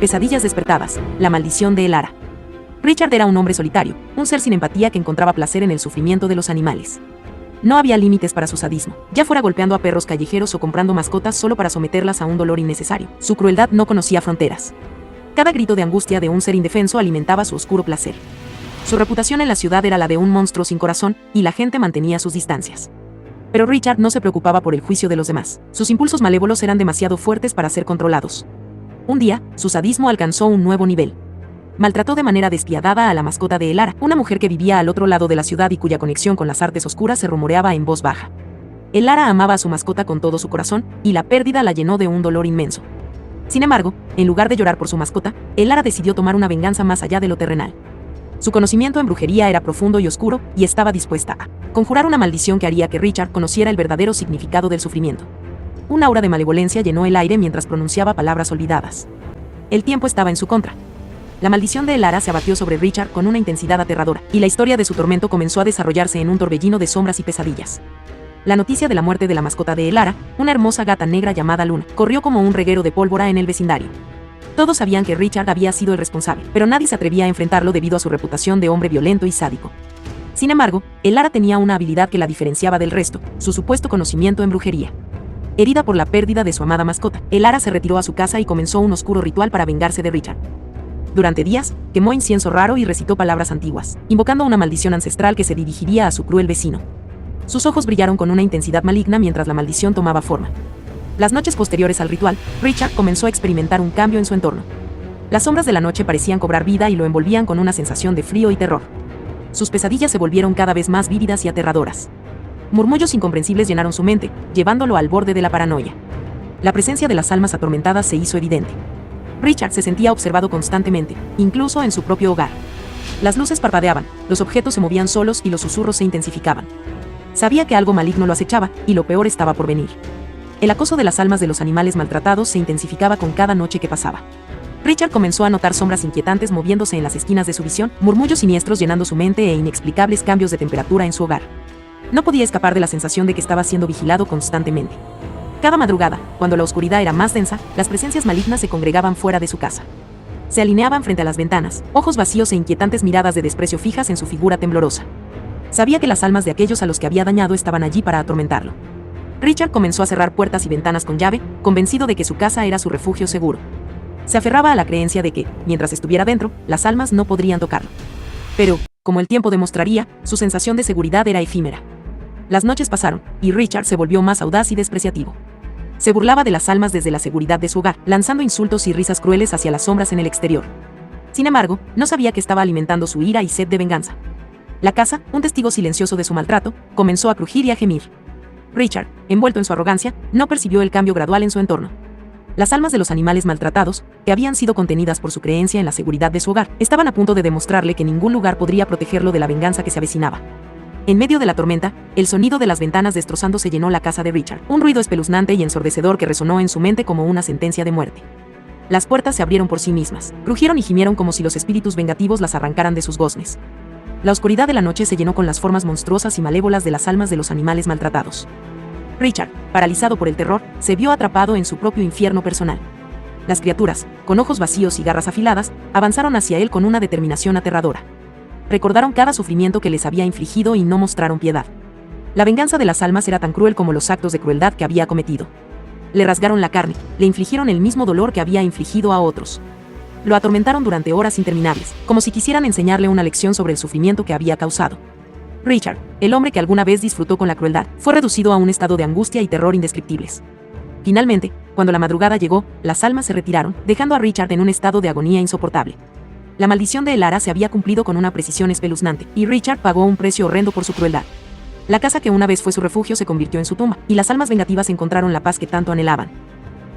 Pesadillas despertadas, la maldición de Elara. Richard era un hombre solitario, un ser sin empatía que encontraba placer en el sufrimiento de los animales. No había límites para su sadismo, ya fuera golpeando a perros callejeros o comprando mascotas solo para someterlas a un dolor innecesario. Su crueldad no conocía fronteras. Cada grito de angustia de un ser indefenso alimentaba su oscuro placer. Su reputación en la ciudad era la de un monstruo sin corazón, y la gente mantenía sus distancias. Pero Richard no se preocupaba por el juicio de los demás. Sus impulsos malévolos eran demasiado fuertes para ser controlados. Un día, su sadismo alcanzó un nuevo nivel. Maltrató de manera despiadada a la mascota de Elara, una mujer que vivía al otro lado de la ciudad y cuya conexión con las artes oscuras se rumoreaba en voz baja. Elara amaba a su mascota con todo su corazón, y la pérdida la llenó de un dolor inmenso. Sin embargo, en lugar de llorar por su mascota, Elara decidió tomar una venganza más allá de lo terrenal. Su conocimiento en brujería era profundo y oscuro, y estaba dispuesta a conjurar una maldición que haría que Richard conociera el verdadero significado del sufrimiento. Un aura de malevolencia llenó el aire mientras pronunciaba palabras olvidadas. El tiempo estaba en su contra. La maldición de Elara se abatió sobre Richard con una intensidad aterradora, y la historia de su tormento comenzó a desarrollarse en un torbellino de sombras y pesadillas. La noticia de la muerte de la mascota de Elara, una hermosa gata negra llamada Luna, corrió como un reguero de pólvora en el vecindario. Todos sabían que Richard había sido el responsable, pero nadie se atrevía a enfrentarlo debido a su reputación de hombre violento y sádico. Sin embargo, Elara tenía una habilidad que la diferenciaba del resto, su supuesto conocimiento en brujería. Herida por la pérdida de su amada mascota, Elara se retiró a su casa y comenzó un oscuro ritual para vengarse de Richard. Durante días, quemó incienso raro y recitó palabras antiguas, invocando una maldición ancestral que se dirigiría a su cruel vecino. Sus ojos brillaron con una intensidad maligna mientras la maldición tomaba forma. Las noches posteriores al ritual, Richard comenzó a experimentar un cambio en su entorno. Las sombras de la noche parecían cobrar vida y lo envolvían con una sensación de frío y terror. Sus pesadillas se volvieron cada vez más vívidas y aterradoras. Murmullos incomprensibles llenaron su mente, llevándolo al borde de la paranoia. La presencia de las almas atormentadas se hizo evidente. Richard se sentía observado constantemente, incluso en su propio hogar. Las luces parpadeaban, los objetos se movían solos y los susurros se intensificaban. Sabía que algo maligno lo acechaba, y lo peor estaba por venir. El acoso de las almas de los animales maltratados se intensificaba con cada noche que pasaba. Richard comenzó a notar sombras inquietantes moviéndose en las esquinas de su visión, murmullos siniestros llenando su mente e inexplicables cambios de temperatura en su hogar. No podía escapar de la sensación de que estaba siendo vigilado constantemente. Cada madrugada, cuando la oscuridad era más densa, las presencias malignas se congregaban fuera de su casa. Se alineaban frente a las ventanas, ojos vacíos e inquietantes miradas de desprecio fijas en su figura temblorosa. Sabía que las almas de aquellos a los que había dañado estaban allí para atormentarlo. Richard comenzó a cerrar puertas y ventanas con llave, convencido de que su casa era su refugio seguro. Se aferraba a la creencia de que, mientras estuviera dentro, las almas no podrían tocarlo. Pero, como el tiempo demostraría, su sensación de seguridad era efímera. Las noches pasaron, y Richard se volvió más audaz y despreciativo. Se burlaba de las almas desde la seguridad de su hogar, lanzando insultos y risas crueles hacia las sombras en el exterior. Sin embargo, no sabía que estaba alimentando su ira y sed de venganza. La casa, un testigo silencioso de su maltrato, comenzó a crujir y a gemir. Richard, envuelto en su arrogancia, no percibió el cambio gradual en su entorno. Las almas de los animales maltratados, que habían sido contenidas por su creencia en la seguridad de su hogar, estaban a punto de demostrarle que ningún lugar podría protegerlo de la venganza que se avecinaba. En medio de la tormenta, el sonido de las ventanas destrozándose llenó la casa de Richard, un ruido espeluznante y ensordecedor que resonó en su mente como una sentencia de muerte. Las puertas se abrieron por sí mismas, crujieron y gimieron como si los espíritus vengativos las arrancaran de sus goznes. La oscuridad de la noche se llenó con las formas monstruosas y malévolas de las almas de los animales maltratados. Richard, paralizado por el terror, se vio atrapado en su propio infierno personal. Las criaturas, con ojos vacíos y garras afiladas, avanzaron hacia él con una determinación aterradora. Recordaron cada sufrimiento que les había infligido y no mostraron piedad. La venganza de las almas era tan cruel como los actos de crueldad que había cometido. Le rasgaron la carne, le infligieron el mismo dolor que había infligido a otros. Lo atormentaron durante horas interminables, como si quisieran enseñarle una lección sobre el sufrimiento que había causado. Richard, el hombre que alguna vez disfrutó con la crueldad, fue reducido a un estado de angustia y terror indescriptibles. Finalmente, cuando la madrugada llegó, las almas se retiraron, dejando a Richard en un estado de agonía insoportable. La maldición de Elara se había cumplido con una precisión espeluznante, y Richard pagó un precio horrendo por su crueldad. La casa que una vez fue su refugio se convirtió en su tumba, y las almas vengativas encontraron la paz que tanto anhelaban.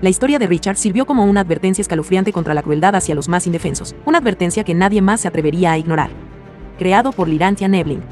La historia de Richard sirvió como una advertencia escalofriante contra la crueldad hacia los más indefensos, una advertencia que nadie más se atrevería a ignorar. Creado por Lirantia Nebling.